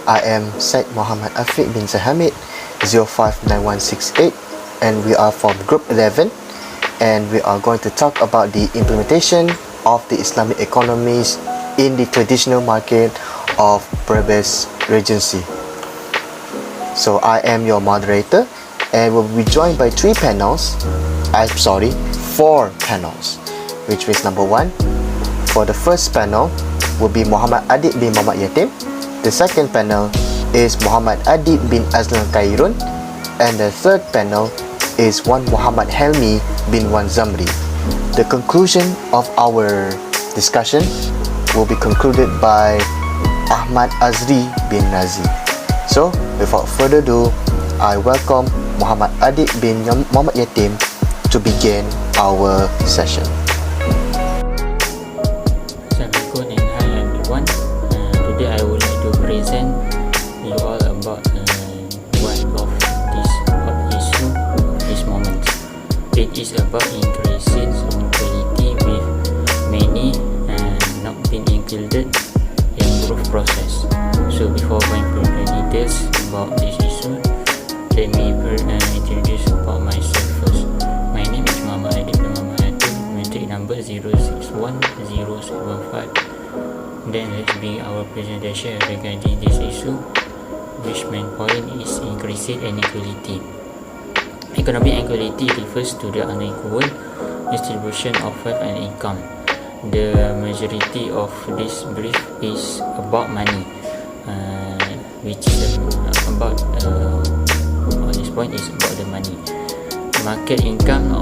I am Syed Muhammad Afiq bin HAMID 059168, and we are from Group 11, and we are going to talk about the implementation of the Islamic economies in the traditional market of Brebes Regency. So I am your moderator, and we'll be joined by four panels, which is number 1. For the first panel will be Muhammad ADIB bin Muhammad YATIM. The second panel is Muhammad ADIB bin AZLAN KHAIRUN, and the third panel is one Muhammad HELMY bin ZAMRI. The conclusion of our discussion will be concluded by AHMAD AZRI bin RAZI. So, without further ado, I welcome Muhammad ADIB bin Muhammad YATIM to begin our session. Assalamualaikum and hi everyone. Today I would like to present you all about one of this hot issue of this moment. It is about increasing inequality with many not being included in growth process. So before going to the details about this issue, let me introduce about myself first. My name is Muhammad ADIB bin Muhammad YATIM, matric number 061075. Then let's begin our presentation regarding this issue, which main point is increasing inequality. Economic inequality refers to the unequal distribution of wealth and income. The majority of this brief is about money, which is about on this point is about the money. Market income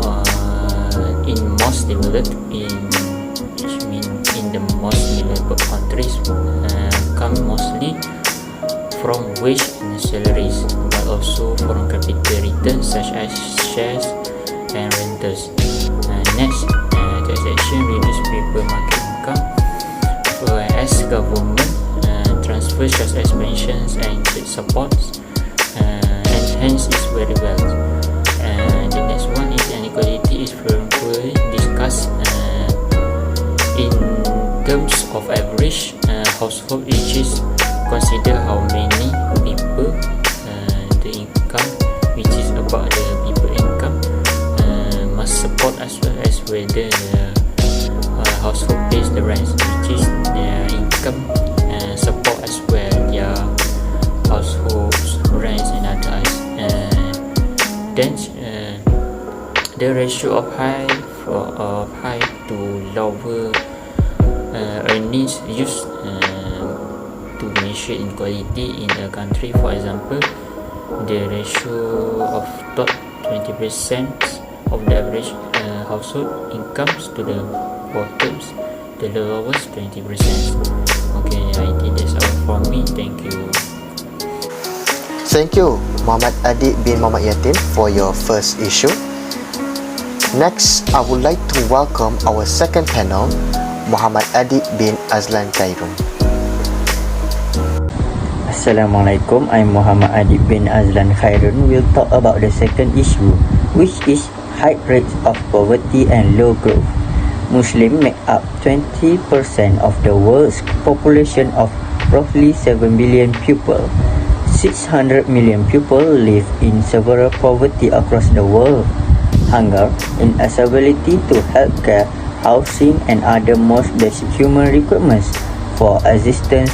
in most developed in the most developed countries come mostly from wage and salaries, but also from capital returns such as shares and rentals. Next, taxation reduce people market income, whereas government transfers such as pensions and state supports, and hence is very well. The next one is inequality is frequently discussed in terms of average household wages. Consider how many people the income, which is about the people income, must support, as well as whether the household pays the rent, which is their income support as well their households rents and others. Then the ratio of high to lower earnings used to measure inequality in a country. For example, the ratio of top 20% of the average household incomes to the bottoms, the lowest 20%. Okay, I think that's all from me. Thank you. Thank you, Muhammad ADIB bin Muhammad YATIM, for your first issue. Next, I would like to welcome our second panel, Muhammad ADIB bin AZLAN KHAIRUN. Assalamualaikum, I'm Muhammad ADIB bin AZLAN KHAIRUN. We'll talk about the second issue, which is high rates of poverty and low growth. Muslims make up 20% of the world's population of roughly 7 billion people. 600 million people live in severe poverty across the world. Hunger, inaccessibility to healthcare, housing and other most basic human requirements for existence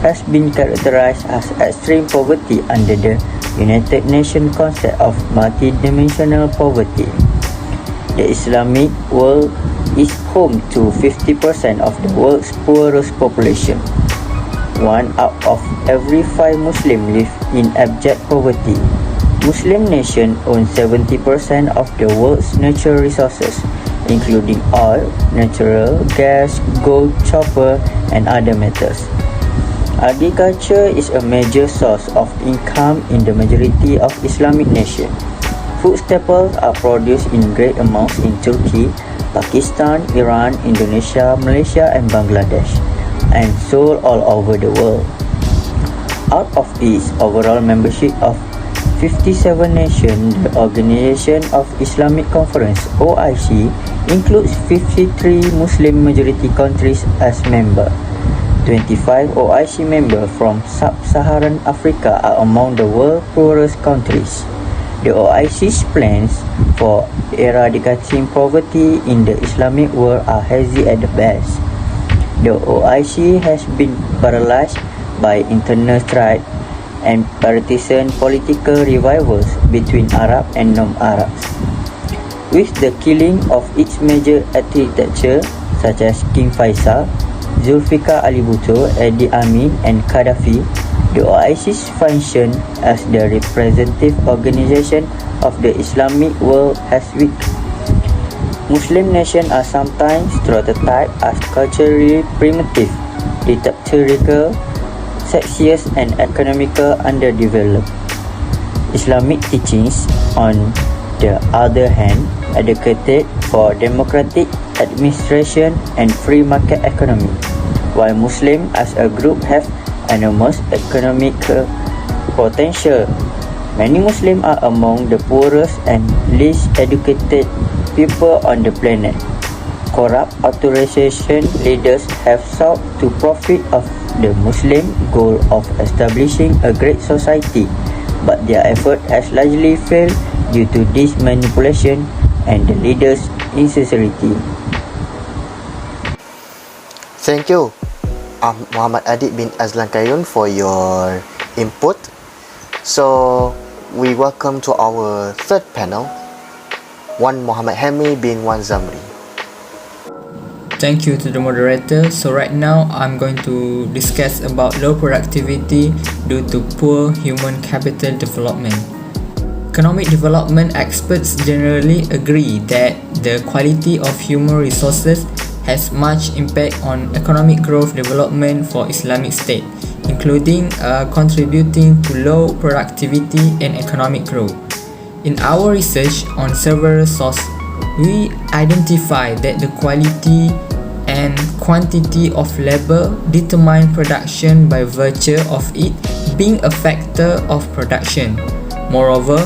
has been characterized as extreme poverty under the United Nations concept of multidimensional poverty. The Islamic world is home to 50% of the world's poorest population. 1 out of every 5 Muslims live in abject poverty. Muslim nations own 70% of the world's natural resources, including oil, natural gas, gold, copper, and other metals. Agriculture is a major source of income in the majority of Islamic nations. Food staples are produced in great amounts in Turkey, Pakistan, Iran, Indonesia, Malaysia, and Bangladesh, and sold all over the world. Out of this overall membership of 57 nations, the Organization of Islamic Conference (OIC) includes 53 Muslim majority countries as members. 25 OIC members from Sub-Saharan Africa are among the world's poorest countries. The OIC's plans for eradicating poverty in the Islamic world are hazy at the best. The OIC has been paralyzed by internal strife and partisan political rivals between Arab and non-Arabs. With the killing of its major architecture such as King Faisal, Zulfikar Ali Bhutto, Idi Amin and Gaddafi, the OIC's function as the representative organization of the Islamic world has weakened. Muslim nations are sometimes stereotyped as culturally primitive, dictatorial, sexist and economically underdeveloped. Islamic teachings, on the other hand, advocated for democratic administration and free market economy, while Muslims as a group have enormous economic potential. Many Muslims are among the poorest and least educated people on the planet. Corrupt authoritarian leaders have sought to profit of the Muslim goal of establishing a great society, but their effort has largely failed due to this manipulation and the leaders' insincerity. Thank you, Muhammad Adib bin Azlan KHAIRUN, for your input. So, we welcome to our third panel, one Muhammad HELMY bin one ZAMRI. Thank you to the moderator. So right now I'm going to discuss about low productivity due to poor human capital development. Economic development experts generally agree that the quality of human resources has much impact on economic growth development for Islamic State, including contributing to low productivity and economic growth. In our research on several sources, we identify that the quality and quantity of labor determine production by virtue of it being a factor of production. Moreover,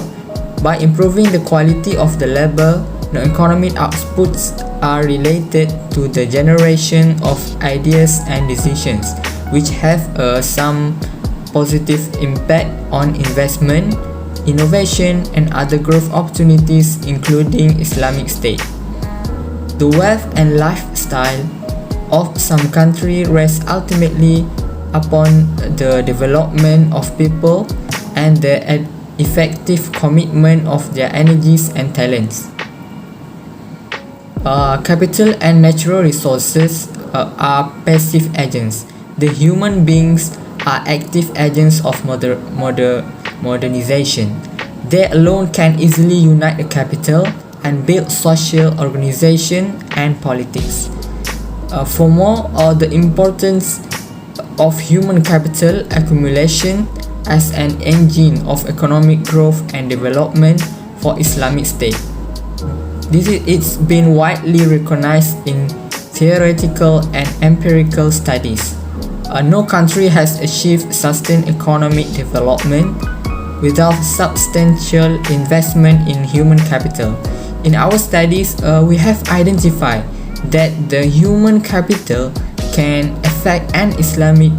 by improving the quality of the labor, the economic outputs are related to the generation of ideas and decisions, which have some positive impact on investment, innovation and other growth opportunities, including Islamic State. The wealth and lifestyle of some countries rests ultimately upon the development of people and the effective commitment of their energies and talents. Capital and natural resources are passive agents. The human beings are active agents of modernization. They alone can easily unite the capital and build social organization and politics. Furthermore, the importance of human capital accumulation as an engine of economic growth and development for Islamic State. It's been widely recognized in theoretical and empirical studies. No country has achieved sustained economic development without substantial investment in human capital. In our studies, we have identified that the human capital can affect an Islamic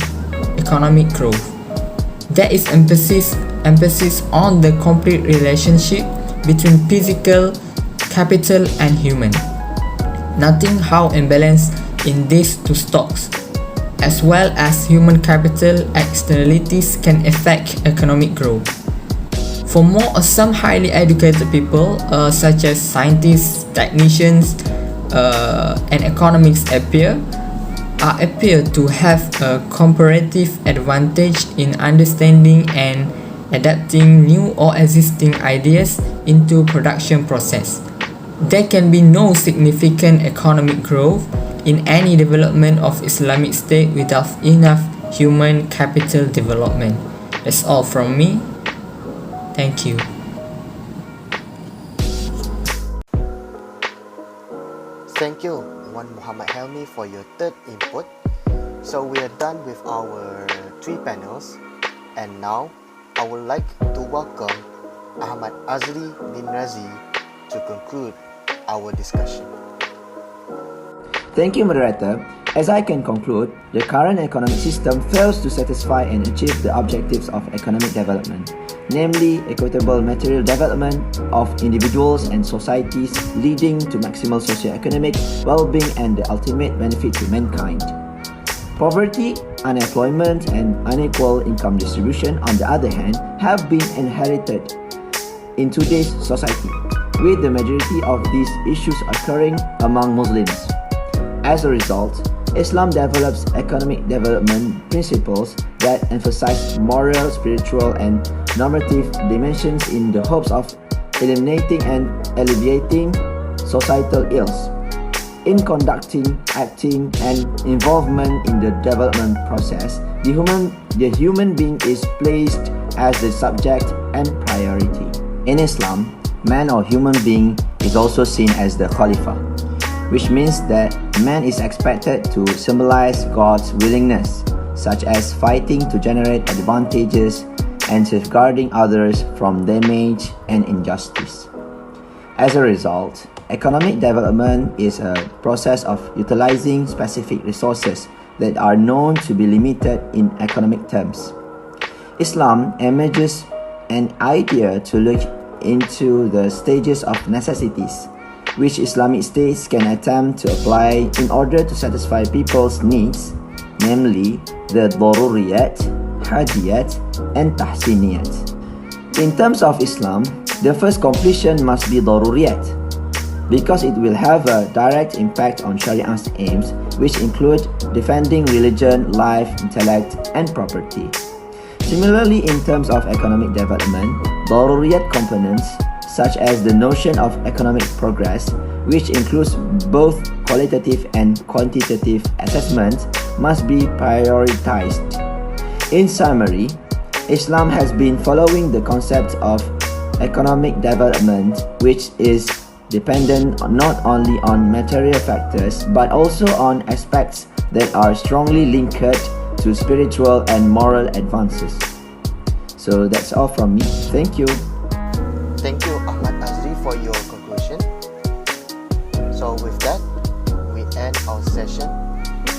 economic growth. There is emphasis on the complete relationship between physical capital and human. Noting how imbalanced in these two stocks, as well as human capital externalities can affect economic growth. For more, some highly educated people, such as scientists, technicians, and economists appear to have a comparative advantage in understanding and adapting new or existing ideas into production process. There can be no significant economic growth in any development of Islamic State without enough human capital development. That's all from me. Thank you. Thank you, one Muhammad HELMY, for your third input. So we are done with our three panels, and now I would like to welcome Ahmad AZRI bin RAZI to conclude our discussion. Thank you, moderator. As I can conclude, the current economic system fails to satisfy and achieve the objectives of economic development, namely equitable material development of individuals and societies, leading to maximal socio-economic well-being and the ultimate benefit to mankind. Poverty, unemployment, and unequal income distribution, on the other hand, have been inherited in today's society, with the majority of these issues occurring among Muslims. As a result, Islam develops economic development principles that emphasize moral, spiritual, and normative dimensions in the hopes of eliminating and alleviating societal ills. In conducting, acting, and involvement in the development process, the human being is placed as the subject and priority. In Islam, man or human being is also seen as the Khalifa, which means that man is expected to symbolize God's willingness, such as fighting to generate advantages and safeguarding others from damage and injustice. As a result, economic development is a process of utilizing specific resources that are known to be limited in economic terms. Islam emerges an idea to look into the stages of necessities, which Islamic states can attempt to apply in order to satisfy people's needs, namely the daruriyat, hajiyat, and tahsiniyat. In terms of Islam, the first completion must be daruriyat, because it will have a direct impact on Shariah's aims, which include defending religion, life, intellect, and property. Similarly, in terms of economic development, daruriyat components such as the notion of economic progress, which includes both qualitative and quantitative assessments, must be prioritized. In summary, Islam has been following the concept of economic development, which is dependent not only on material factors but also on aspects that are strongly linked to spiritual and moral advances. So that's all from me. Thank you. Thank you, Ahmad Azri, for your conclusion. So with that, we end our session.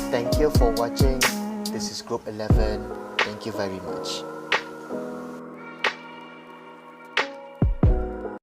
Thank you for watching. This is Group 11. Thank you very much.